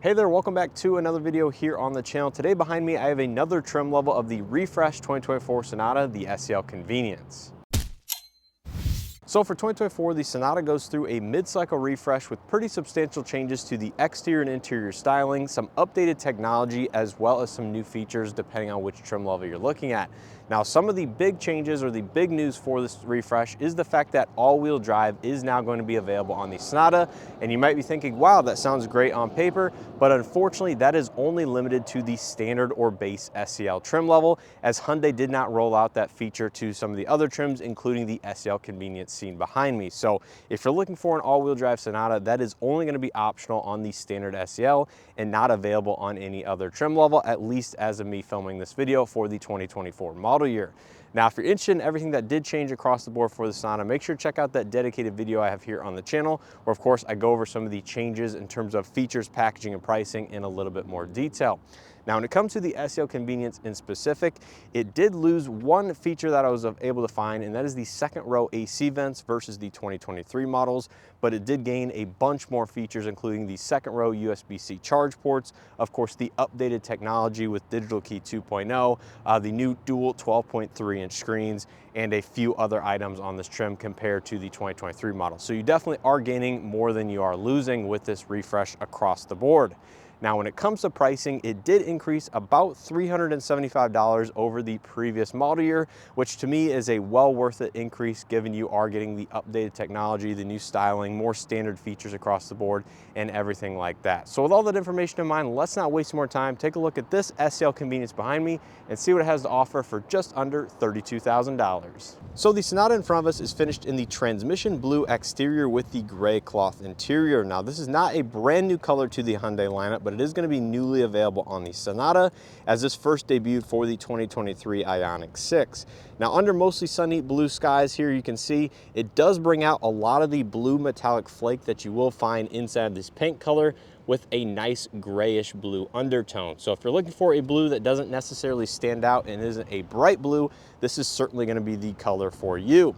Hey there, welcome back to another video here on the channel. Today behind me I have another trim level of the refreshed 2024 Sonata, the SEL Convenience. So for 2024, the Sonata goes through a mid-cycle refresh with pretty substantial changes to the exterior and interior styling, some updated technology, as well as some new features depending on which trim level you're looking at. Now, some of the big changes or the big news for this refresh is the fact that all-wheel drive is now going to be available on the Sonata. And you might be thinking, wow, that sounds great on paper, but unfortunately that is only limited to the standard or base SEL trim level, as Hyundai did not roll out that feature to some of the other trims, including the SEL Convenience seen behind me. So if you're looking for an all-wheel drive Sonata, that is only going to be optional on the standard SEL and not available on any other trim level, at least as of me filming this video for the 2024 model year. Now, if you're interested in everything that did change across the board for the Sonata, make sure to check out that dedicated video I have here on the channel, where of course I go over some of the changes in terms of features, packaging, and pricing in a little bit more detail. Now, when it comes to the SEL Convenience in specific, it did lose one feature that I was able to find, and that is the second row AC vents versus the 2023 models, but it did gain a bunch more features, including the second row USB-C charge ports, of course the updated technology with Digital Key 2.0, the new dual 12.3-inch screens, and a few other items on this trim compared to the 2023 model. So you definitely are gaining more than you are losing with this refresh across the board. Now, when it comes to pricing, it did increase about $375 over the previous model year, which to me is a well worth it increase given you are getting the updated technology, the new styling, more standard features across the board, and everything like that. So with all that information in mind, let's not waste more time. Take a look at this SEL Convenience behind me and see what it has to offer for just under $32,000. So the Sonata in front of us is finished in the transmission blue exterior with the gray cloth interior. Now, this is not a brand new color to the Hyundai lineup, but it is going to be newly available on the Sonata, as this first debuted for the 2023 Ioniq 6. Now, under mostly sunny blue skies here, you can see it does bring out a lot of the blue metallic flake that you will find inside this paint color, with a nice grayish blue undertone. So if you're looking for a blue that doesn't necessarily stand out and isn't a bright blue, this is certainly going to be the color for you.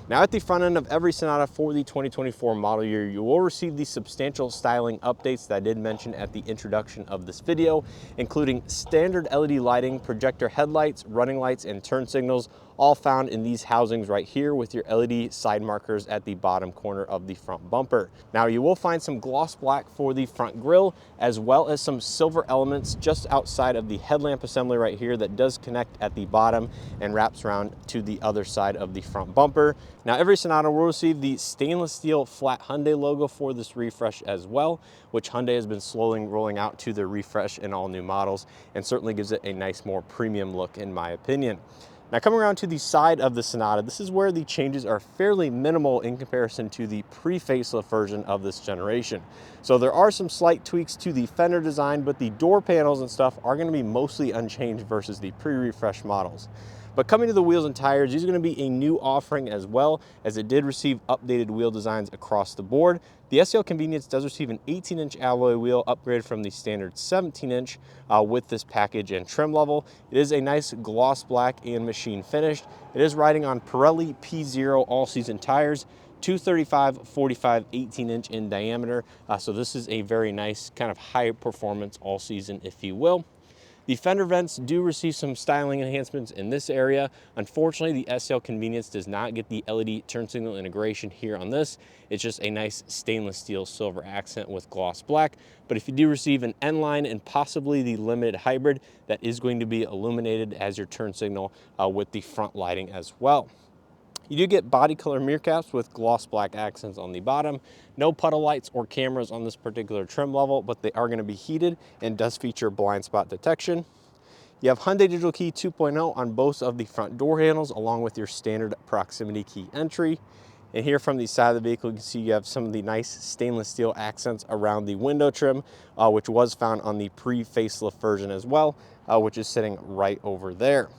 Now, at the front end of every Sonata for the 2024 model year, you will receive the substantial styling updates that I did mention at the introduction of this video, including standard LED lighting, projector headlights, running lights, and turn signals, all found in these housings right here with your LED side markers at the bottom corner of the front bumper. Now, you will find some gloss black for the front grille, as well as some silver elements just outside of the headlamp assembly right here that does connect at the bottom and wraps around to the other side of the front bumper. Now, every Sonata will receive the stainless steel flat Hyundai logo for this refresh as well, which Hyundai has been slowly rolling out to their refresh in all new models, and certainly gives it a nice, more premium look in my opinion. Now, coming around to the side of the Sonata, this is where the changes are fairly minimal in comparison to the pre-facelift version of this generation. So there are some slight tweaks to the fender design, but the door panels and stuff are going to be mostly unchanged versus the pre-refresh models. But coming to the wheels and tires, these are going to be a new offering as well, as it did receive updated wheel designs across the board. The SEL Convenience does receive an 18-inch alloy wheel upgrade from the standard 17-inch with this package and trim level. It is a nice gloss black and machine finished. It is riding on Pirelli P0 all-season tires, 235, 45, 18-inch in diameter. So this is a very nice kind of high performance all-season, if you will. The fender vents do receive some styling enhancements in this area. Unfortunately, the SEL Convenience does not get the LED turn signal integration here on this. It's just a nice stainless steel silver accent with gloss black. But if you do receive an N-line and possibly the limited hybrid, that is going to be illuminated as your turn signal with the front lighting as well. You do get body color mirror caps with gloss black accents on the bottom. No puddle lights or cameras on this particular trim level, but they are going to be heated and does feature blind spot detection. You have Hyundai Digital Key 2.0 on both of the front door handles, along with your standard proximity key entry. And here from the side of the vehicle, you can see you have some of the nice stainless steel accents around the window trim, which was found on the pre-facelift version as well, which is sitting right over there.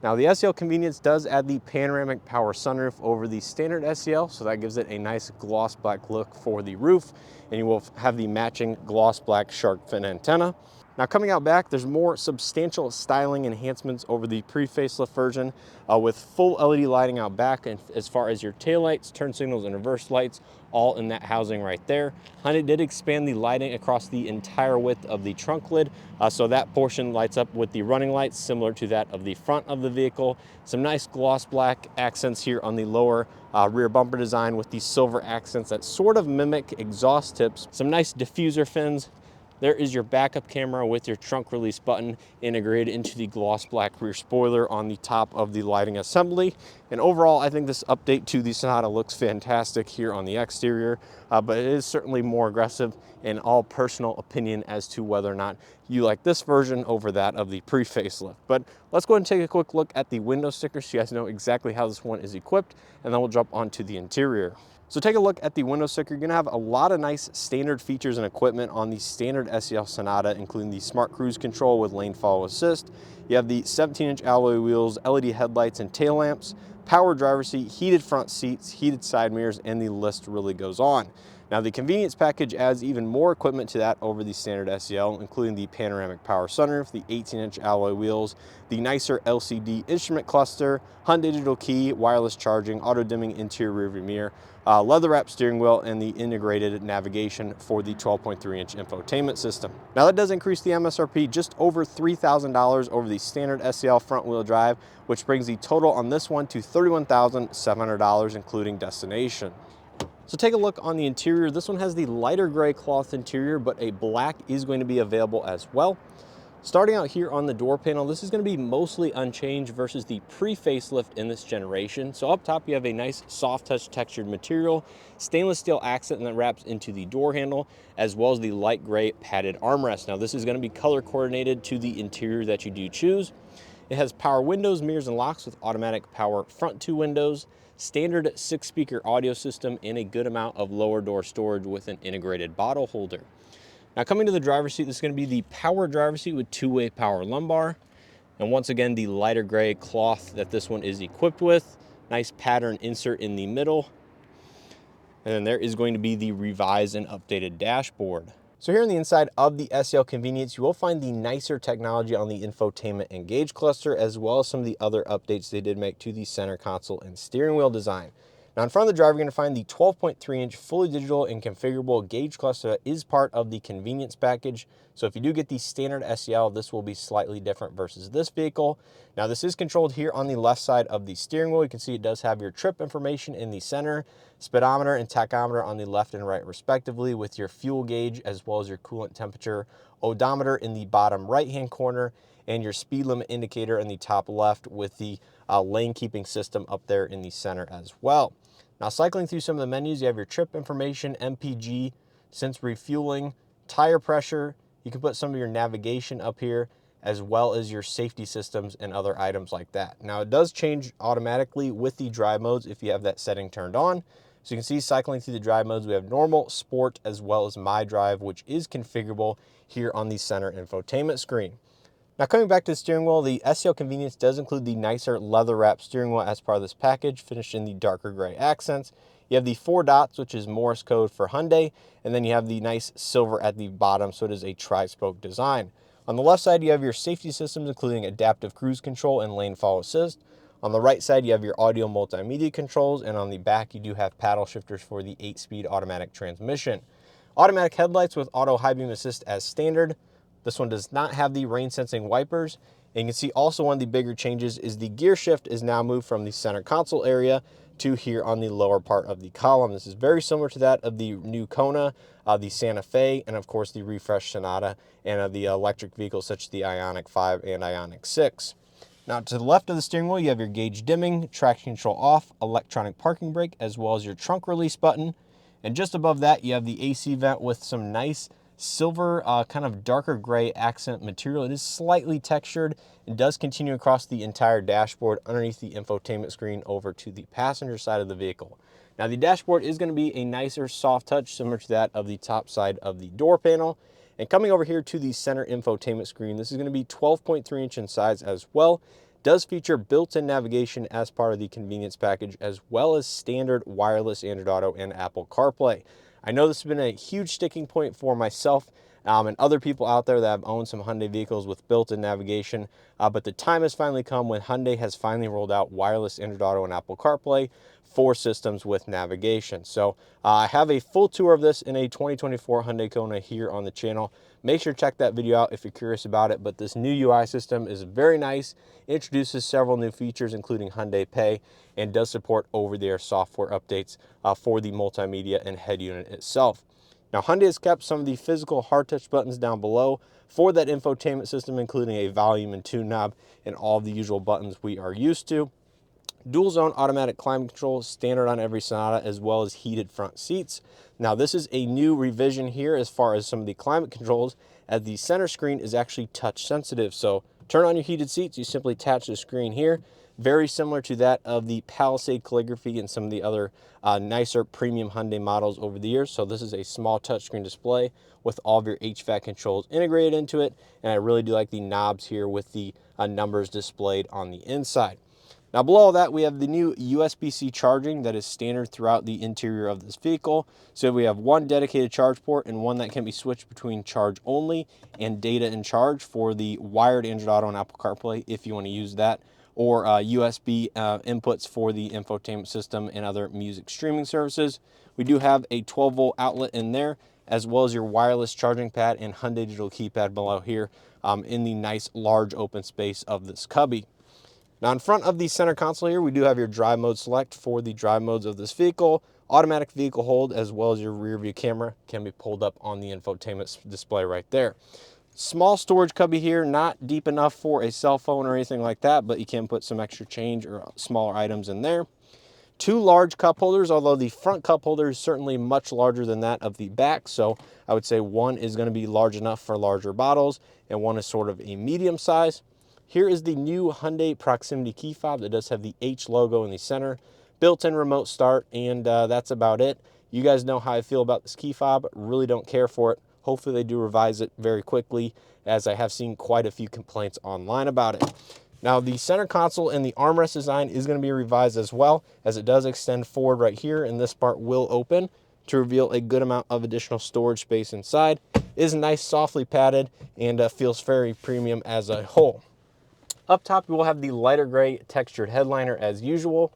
Now, the SEL Convenience does add the panoramic power sunroof over the standard SEL, so that gives it a nice gloss black look for the roof, and you will have the matching gloss black shark fin antenna. Now coming out back, there's more substantial styling enhancements over the pre-facelift version with full LED lighting out back, and as far as your taillights, turn signals, and reverse lights, all in that housing right there. Hyundai did expand the lighting across the entire width of the trunk lid, so that portion lights up with the running lights similar to that of the front of the vehicle. Some nice gloss black accents here on the lower rear bumper design with these silver accents that sort of mimic exhaust tips. Some nice diffuser fins. There is your backup camera with your trunk release button integrated into the gloss black rear spoiler on the top of the lighting assembly. And overall, I think this update to the Sonata looks fantastic here on the exterior, but it is certainly more aggressive in all personal opinion as to whether or not you like this version over that of the pre-facelift. But let's go ahead and take a quick look at the window sticker so you guys know exactly how this one is equipped, and then we'll jump onto the interior. So take a look at the window sticker. You're gonna have a lot of nice standard features and equipment on the standard SEL Sonata, including the smart cruise control with lane follow assist. You have the 17-inch alloy wheels, LED headlights and tail lamps, power driver seat, heated front seats, heated side mirrors, and the list really goes on. Now the convenience package adds even more equipment to that over the standard SEL, including the panoramic power sunroof, the 18-inch alloy wheels, the nicer LCD instrument cluster, Hyundai digital key, wireless charging, auto dimming interior rearview mirror, leather wrapped steering wheel, and the integrated navigation for the 12.3-inch infotainment system. Now that does increase the MSRP just over $3,000 over the standard SEL front wheel drive, which brings the total on this one to $31,700, including destination. So take a look on the interior. This one has the lighter gray cloth interior, but a black is going to be available as well. Starting out here on the door panel, this is going to be mostly unchanged versus the pre-facelift in this generation. So up top, you have a nice soft touch textured material, stainless steel accent that wraps into the door handle, as well as the light gray padded armrest. Now this is going to be color coordinated to the interior that you do choose. It has power windows, mirrors, and locks with automatic power front two windows, standard 6-speaker audio system, and a good amount of lower door storage with an integrated bottle holder. Now coming to the driver's seat, this is going to be the power driver's seat with two-way power lumbar. And once again, the lighter gray cloth that this one is equipped with. Nice pattern insert in the middle. And then there is going to be the revised and updated dashboard. So here on the inside of the SEL Convenience, you will find the nicer technology on the infotainment and gauge cluster, as well as some of the other updates they did make to the center console and steering wheel design. Now in front of the driver, you're going to find the 12.3-inch fully digital and configurable gauge cluster that is part of the convenience package. So if you do get the standard SEL, this will be slightly different versus this vehicle. Now this is controlled here on the left side of the steering wheel. You can see it does have your trip information in the center, speedometer and tachometer on the left and right respectively, with your fuel gauge as well as your coolant temperature odometer in the bottom right-hand corner, and your speed limit indicator in the top left with the lane keeping system up there in the center as well. Now cycling through some of the menus, you have your trip information, MPG, since refueling, tire pressure. You can put some of your navigation up here, as well as your safety systems and other items like that. Now it does change automatically with the drive modes if you have that setting turned on. So you can see cycling through the drive modes, we have normal, sport, as well as my drive, which is configurable here on the center infotainment screen. Now coming back to the steering wheel, the SEL Convenience does include the nicer leather wrapped steering wheel as part of this package, finished in the darker gray accents. You have the 4 dots, which is Morse code for Hyundai, and then you have the nice silver at the bottom, so it is a tri-spoke design. On the left side, you have your safety systems, including adaptive cruise control and lane follow assist. On the right side, you have your audio multimedia controls, and on the back, you do have paddle shifters for the 8-speed automatic transmission. Automatic headlights with auto high beam assist as standard. This one does not have the rain sensing wipers. And you can see also one of the bigger changes is the gear shift is now moved from the center console area to here on the lower part of the column. This is very similar to that of the new Kona, the Santa Fe, and of course the refreshed Sonata, and the electric vehicles such as the Ioniq 5 and Ioniq 6. Now to the left of the steering wheel, you have your gauge dimming, traction control off, electronic parking brake, as well as your trunk release button. And just above that, you have the AC vent with some nice silver, kind of darker gray accent material. It is slightly textured. It does continue across the entire dashboard underneath the infotainment screen over to the passenger side of the vehicle. Now the dashboard is going to be a nicer soft touch similar to that of the top side of the door panel. And coming over here to the center infotainment screen, this is going to be 12.3-inch in size as well. Does feature built-in navigation as part of the convenience package, as well as standard wireless Android Auto and Apple CarPlay. I know this has been a huge sticking point for myself and other people out there that have owned some Hyundai vehicles with built-in navigation. But the time has finally come when Hyundai has finally rolled out wireless Android Auto and Apple CarPlay for systems with navigation. So I have a full tour of this in a 2024 Hyundai Kona here on the channel. Make sure to check that video out if you're curious about it. But this new UI system is very nice. It introduces several new features, including Hyundai Pay, and does support over-the-air software updates for the multimedia and head unit itself. Now, Hyundai has kept some of the physical hard touch buttons down below for that infotainment system, including a volume and tune knob and all of the usual buttons we are used to. Dual zone automatic climate control standard on every Sonata, as well as heated front seats. Now, this is a new revision here as far as some of the climate controls, as the center screen is actually touch sensitive. So turn on your heated seats, you simply attach the screen here. Very similar to that of the Palisade calligraphy and some of the other nicer premium Hyundai models over the years. So this is a small touchscreen display with all of your HVAC controls integrated into it. And I really do like the knobs here with the numbers displayed on the inside. Now, below all that, we have the new USB-C charging that is standard throughout the interior of this vehicle. So we have one dedicated charge port and one that can be switched between charge only and data and charge for the wired Android Auto and Apple CarPlay if you want to use that, or USB inputs for the infotainment system and other music streaming services. We do have a 12-volt outlet in there, as well as your wireless charging pad and Hyundai digital keypad below here in the nice large open space of this cubby. Now, in front of the center console here, we do have your drive mode select for the drive modes of this vehicle. Automatic vehicle hold, as well as your rear view camera, can be pulled up on the infotainment display right there. Small storage cubby here, not deep enough for a cell phone or anything like that, but you can put some extra change or smaller items in there. Two large cup holders, although the front cup holder is certainly much larger than that of the back. So I would say one is going to be large enough for larger bottles, and one is sort of a medium size. Here is the new Hyundai proximity key fob that does have the H logo in the center, built-in remote start, and that's about it. You guys know how I feel about this key fob. Really don't care for it. Hopefully they do revise it very quickly, as I have seen quite a few complaints online about it. Now, the center console and the armrest design is going to be revised as well, as it does extend forward right here, and this part will open to reveal a good amount of additional storage space inside. It is nice, softly padded, and feels very premium as a whole. Up top, we will have the lighter gray textured headliner as usual.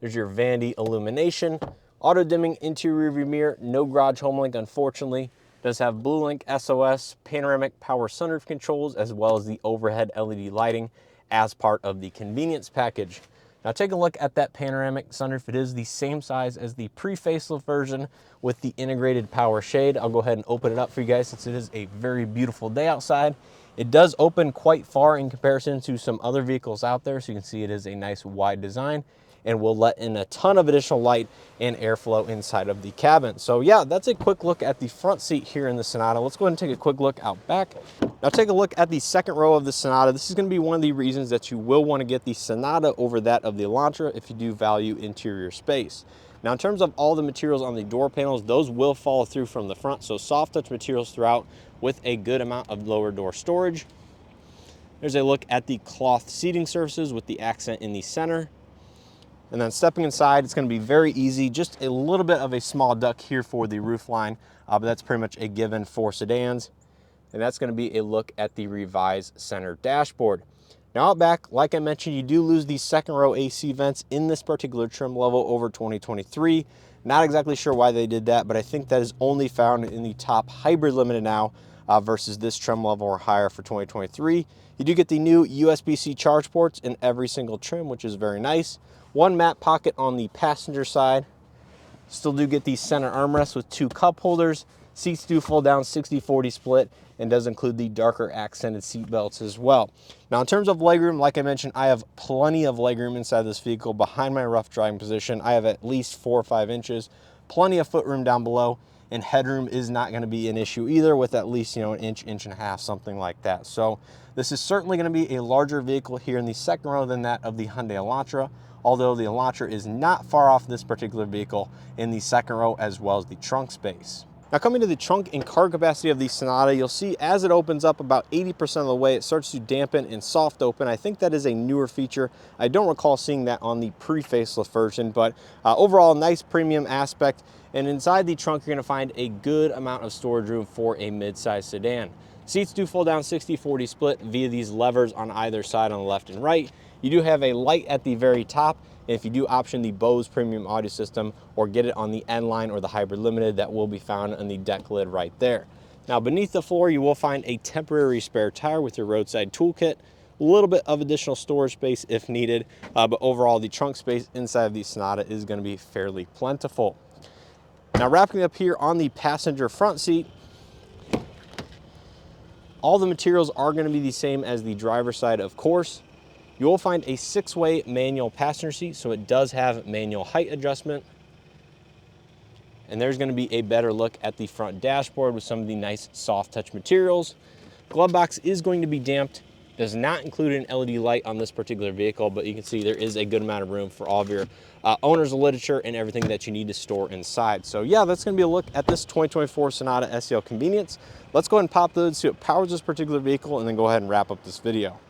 There's your vanity illumination, auto dimming interior rearview mirror, no garage home link, unfortunately. Does have BlueLink SOS, panoramic power sunroof controls, as well as the overhead LED lighting as part of the convenience package. Now, take a look at that panoramic sunroof. It is the same size as the pre-facelift version with the integrated power shade. I'll go ahead and open it up for you guys since it is a very beautiful day outside. It does open quite far in comparison to some other vehicles out there, so you can see it is a nice wide design and will let in a ton of additional light and airflow inside of the cabin. So yeah, that's a quick look at the front seat here in the Sonata. Let's go ahead and take a quick look out back. Now, take a look at the second row of the Sonata. This is going to be one of the reasons that you will want to get the Sonata over that of the Elantra if you do value interior space. Now, in terms of all the materials on the door panels, those will follow through from the front, so soft touch materials throughout with a good amount of lower door storage. There's a look at the cloth seating surfaces with the accent in the center. And then stepping inside, it's going to be very easy. Just a little bit of a small duct here for the roof line, but that's pretty much a given for sedans. And that's going to be a look at the revised center dashboard. Now, out back, like I mentioned, you do lose the second row AC vents in this particular trim level over 2023. Not exactly sure why they did that, but I think that is only found in the top hybrid limited now versus this trim level or higher for 2023. You do get the new USB-C charge ports in every single trim, which is very nice. One mat pocket on the passenger side. Still do get the center armrest with two cup holders. Seats do fold down 60-40 split, and does include the darker accented seat belts as well. Now, in terms of legroom, like I mentioned, I have plenty of legroom inside this vehicle behind my rough driving position. I have at least 4 or 5 inches, plenty of footroom down below, and headroom is not going to be an issue either, with at least, an inch, inch and a half, something like that. So this is certainly going to be a larger vehicle here in the second row than that of the Hyundai Elantra, although the Elantra is not far off this particular vehicle in the second row as well as the trunk space. Now coming to the trunk and cargo capacity of the Sonata, you'll see as it opens up about 80% of the way, it starts to dampen and soft open. I think that is a newer feature. I don't recall seeing that on the pre-facelift version, but overall nice premium aspect. And inside the trunk, you're gonna find a good amount of storage room for a mid-size sedan. Seats do fold down 60-40 split via these levers on either side on the left and right. You do have a light at the very top. And if you do option the Bose premium audio system or get it on the N line or the Hybrid Limited, that will be found on the deck lid right there. Now beneath the floor, you will find a temporary spare tire with your roadside toolkit, a little bit of additional storage space if needed, but overall the trunk space inside of the Sonata is going to be fairly plentiful. Now wrapping up here on the passenger front seat, all the materials are going to be the same as the driver's side, of course. You will find a 6-way manual passenger seat, so it does have manual height adjustment. And there's going to be a better look at the front dashboard with some of the nice soft touch materials. Glove box is going to be damped. Does not include an LED light on this particular vehicle, but you can see there is a good amount of room for all of your owner's literature and everything that you need to store inside. So yeah, that's going to be a look at this 2024 Sonata SEL Convenience. Let's go ahead and pop the hood, see what powers this particular vehicle, and then go ahead and wrap up this video.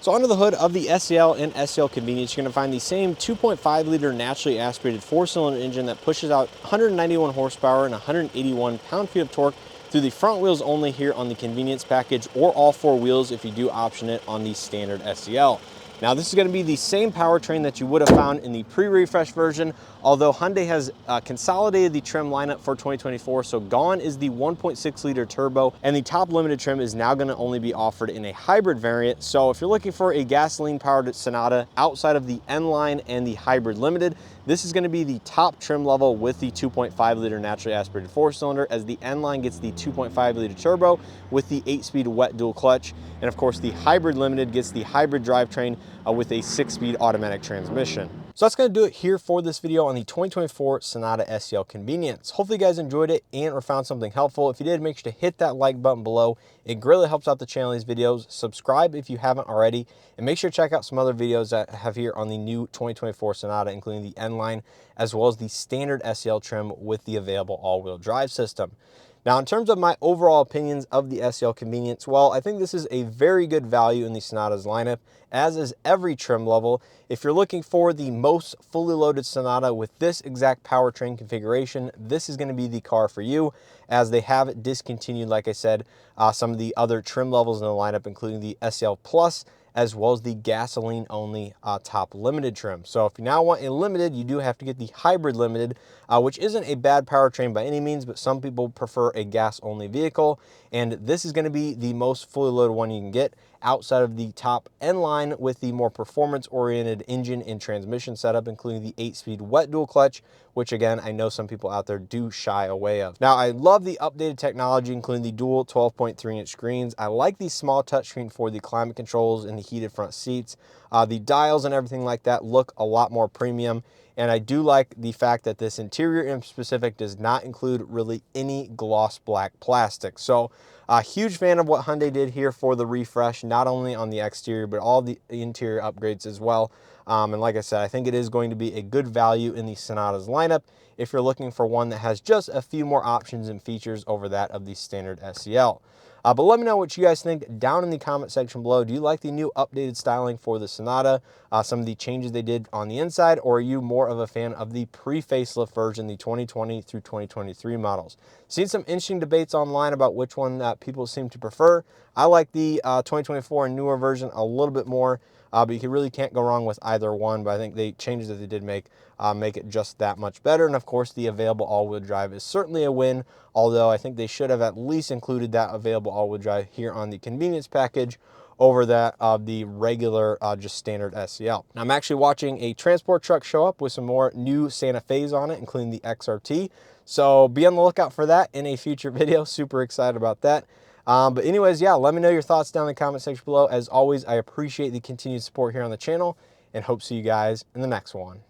So under the hood of the SEL and SEL Convenience, you're going to find the same 2.5 liter naturally aspirated 4-cylinder engine that pushes out 191 horsepower and 181 pound-feet of torque through the front wheels only here on the Convenience package, or all 4 wheels if you do option it on the standard SEL. Now this is going to be the same powertrain that you would have found in the pre-refresh version, although Hyundai has consolidated the trim lineup for 2024, so gone is the 1.6 liter turbo, and the top limited trim is now going to only be offered in a hybrid variant. So if you're looking for a gasoline powered Sonata outside of the N line and the hybrid limited, this is going to be the top trim level with the 2.5 liter naturally aspirated 4-cylinder, as the N line gets the 2.5 liter turbo with the 8-speed wet dual clutch, and of course the hybrid limited gets the hybrid drivetrain with a 6-speed automatic transmission. So that's going to do it here for this video on the 2024 Sonata SEL Convenience. Hopefully you guys enjoyed it and or found something helpful. If you did, make sure to hit that like button below. It greatly helps out the channel in these videos. Subscribe if you haven't already, and make sure to check out some other videos that I have here on the new 2024 Sonata, including the N line as well as the standard SEL trim with the available all-wheel drive system. Now, in terms of my overall opinions of the SEL Convenience, well, I think this is a very good value in the Sonata's lineup, as is every trim level. If you're looking for the most fully loaded Sonata with this exact powertrain configuration, this is going to be the car for you, as they have discontinued, like I said, some of the other trim levels in the lineup, including the SEL Plus, as well as the gasoline only top limited trim. So if you now want a limited, you do have to get the hybrid limited, which isn't a bad powertrain by any means, but some people prefer a gas only vehicle. And this is going to be the most fully loaded one you can get outside of the top N line with the more performance oriented engine and transmission setup, including the 8-speed wet dual clutch, which again, I know some people out there do shy away of. Now, I love the updated technology, including the dual 12.3-inch screens. I like the small touchscreen for the climate controls and the heated front seats. The dials and everything like that look a lot more premium. And I do like the fact that this interior in specific does not include really any gloss black plastic. So a huge fan of what Hyundai did here for the refresh, not only on the exterior, but all the interior upgrades as well. And like I said, I think it is going to be a good value in the Sonata's lineup if you're looking for one that has just a few more options and features over that of the standard SEL. But let me know what you guys think down in the comment section below. Do you like the new updated styling for the Sonata, some of the changes they did on the inside, or are you more of a fan of the pre-facelift version, the 2020 through 2023 models? Seen some interesting debates online about which one that people seem to prefer. I like the 2024 and newer version a little bit more, but you really can't go wrong with either one. But I think the changes that they did make it just that much better. And of course, the available all-wheel drive is certainly a win, although I think they should have at least included that available all-wheel drive here on the Convenience package over that of the regular just standard SEL. Now, I'm actually watching a transport truck show up with some more new Santa Fe's on it, including the XRT. So be on the lookout for that in a future video. Super excited about that. But anyways, yeah, let me know your thoughts down in the comment section below. As always, I appreciate the continued support here on the channel and hope to see you guys in the next one.